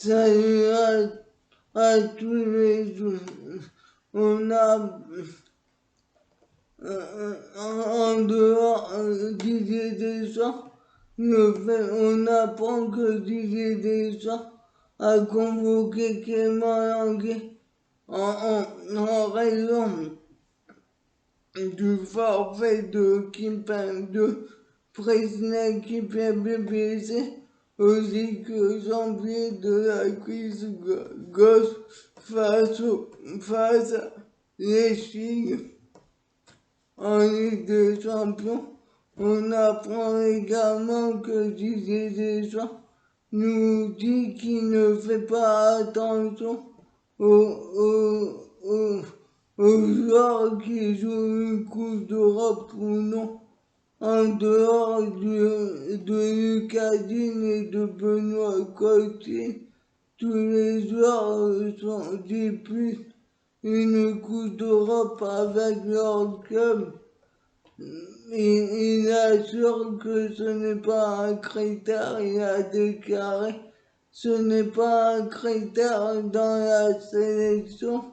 Salut à tous les jours. On a en dehors Didier Deschamps, on apprend que Didier Deschamps a convoqué Clément Lenglet en raison du forfait de Kimpembe, Presnel qui vient blessé, aussi que janvier de la cuisse gauche face à l'Espagne en Ligue des Champions. On apprend également que Didier Deschamps nous dit qu'il ne fait pas attention aux joueurs qui jouent une Coupe d'Europe ou non, en dehors de Lucas Digne et de Benoît Coutier. Tous les joueurs disputent une Coupe d'Europe avec leur club. Il assure que ce n'est pas un critère, il a déclaré, ce n'est pas un critère dans la sélection.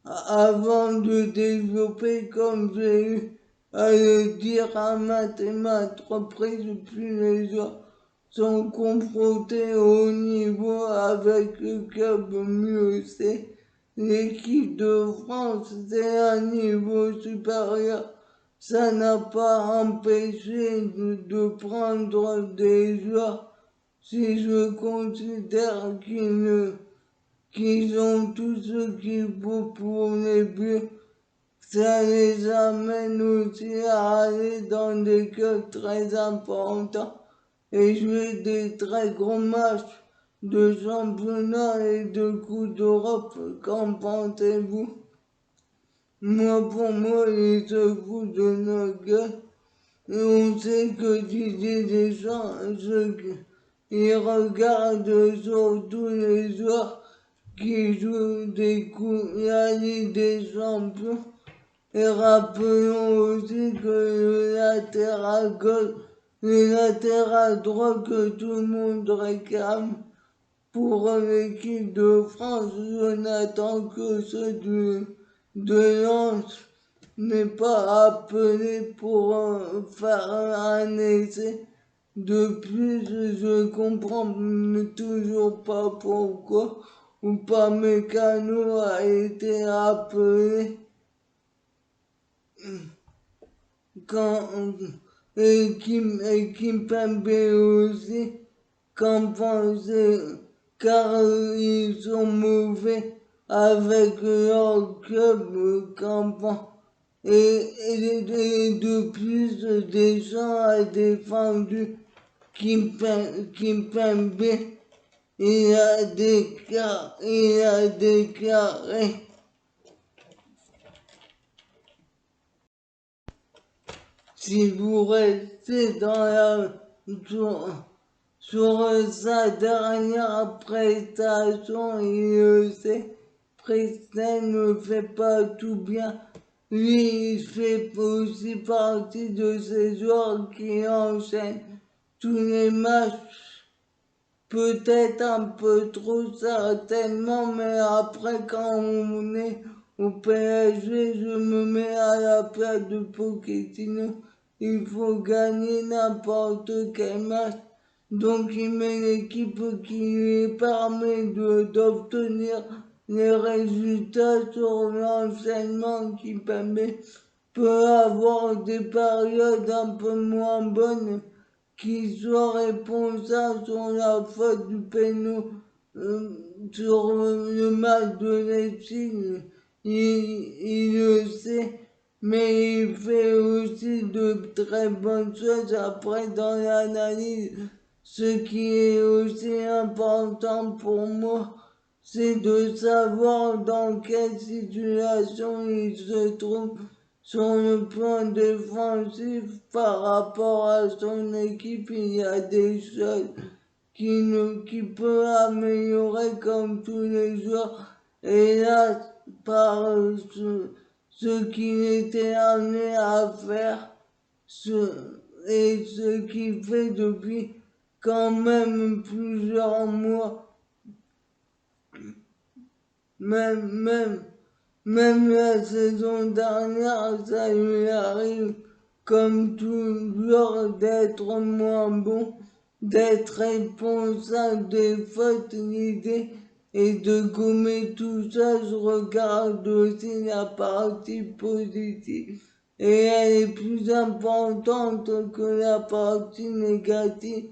Avant de développer, comme j'ai eu à le dire à maintes et maintes reprises, plus les joueurs sont confrontés au haut niveau avec le club, mieux c'est. L'équipe de France, c'est un niveau supérieur. Ça n'a pas empêché de prendre des joueurs si je considère qu'ils ont tout ce qu'il faut pour les buts. Ça les amène aussi à aller dans des clubs très importants et jouer des très gros matchs de championnat et de Coupe d'Europe. Qu'en pensez-vous? Moi, pour moi, il se fout de notre gueule. Et on sait que Didier Deschamps, il regarde surtout les joueurs qui jouent la Ligue des Champions. Et rappelons aussi que le latéral gauche, le latéral droit que tout le monde réclame pour l'équipe de France, Jonathan Cosseux de Lens n'est pas appelé pour faire un essai. De plus, je comprends toujours pas pourquoi Upamecano a été appelé quand Kimpembe aussi, qu'en penser, car ils sont mauvais avec leur club campant. Et de plus, Deschamps a défendu Kimpembe. Il a déclaré si vous restez sur sa dernière prestation, il le sait, Presnel ne fait pas tout bien. Lui, il fait aussi partie de ces joueurs qui enchaînent tous les matchs, peut-être un peu trop certainement, mais après quand on est au PSG, je me mets à la place de Pochettino. Il faut gagner n'importe quel match. Donc il met l'équipe qui lui permet d'obtenir les résultats sur l'enchaînement qui peut avoir des périodes un peu moins bonnes qui soit responsable sur la faute du péno sur le match de Leipzig. Il le sait, mais il fait aussi de très bonnes choses après dans l'analyse. Ce qui est aussi important pour moi, c'est de savoir dans quelle situation il se trouve sur le plan défensif par rapport à son équipe. Il y a des choses qui peut améliorer comme tous les jours. Et là, par ce qu'il était amené à faire et ce qu'il fait depuis quand même plusieurs mois, Même la saison dernière, ça lui arrive comme toujours d'être moins bon, d'être responsable des fautes. L'idée et de gommer tout ça, je regarde aussi la partie positive. Et elle est plus importante que la partie négative.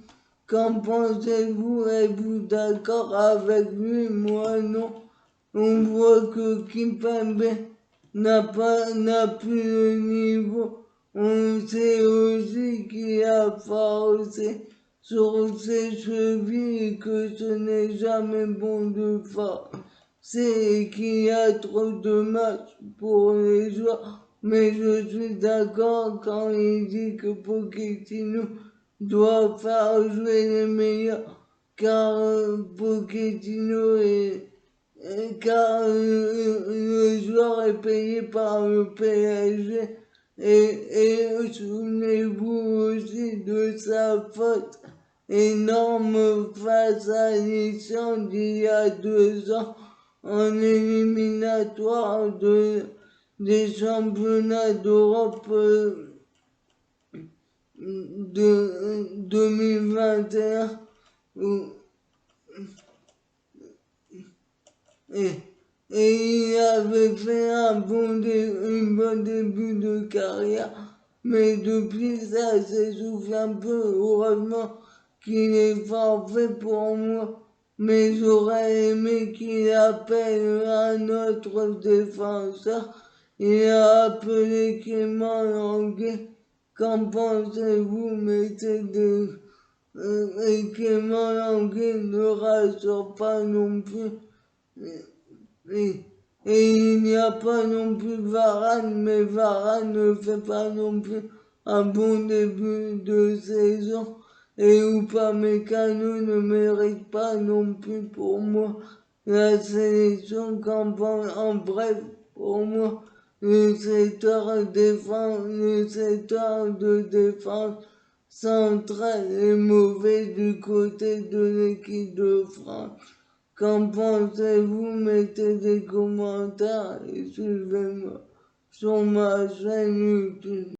Qu'en pensez-vous? Êtes-vous d'accord avec lui? Moi non. On voit que Kimpembe n'a plus le niveau. On sait aussi qu'il a forcé sur ses chevilles et que ce n'est jamais bon de forcer et qu'il y a trop de matchs pour les joueurs. Mais je suis d'accord quand il dit que Pochettino doit faire jouer les meilleurs, car Pochettino car le joueur est payé par le PSG et souvenez-vous aussi de sa faute énorme face à l'Islande d'il y a 2 ans en éliminatoire des championnats d'Europe de 2021 et, et il avait fait un bon début de carrière, mais depuis ça s'essouffle un peu. Heureusement qu'il est forfait pour moi, mais j'aurais aimé qu'il appelle un autre défenseur. Il a appelé Clément Languet. Qu'en pensez-vous? Mettez des. Et Clément Languet ne rassure pas non plus. Et, et il n'y a pas non plus Varane, mais Varane ne fait pas non plus un bon début de saison. Et Upamecano ne mérite pas non plus pour moi la sélection en bref, pour moi, le secteur de défense centrale est mauvais du côté de l'équipe de France. Qu'en pensez-vous? Mettez des commentaires et suivez-moi sur ma chaîne YouTube.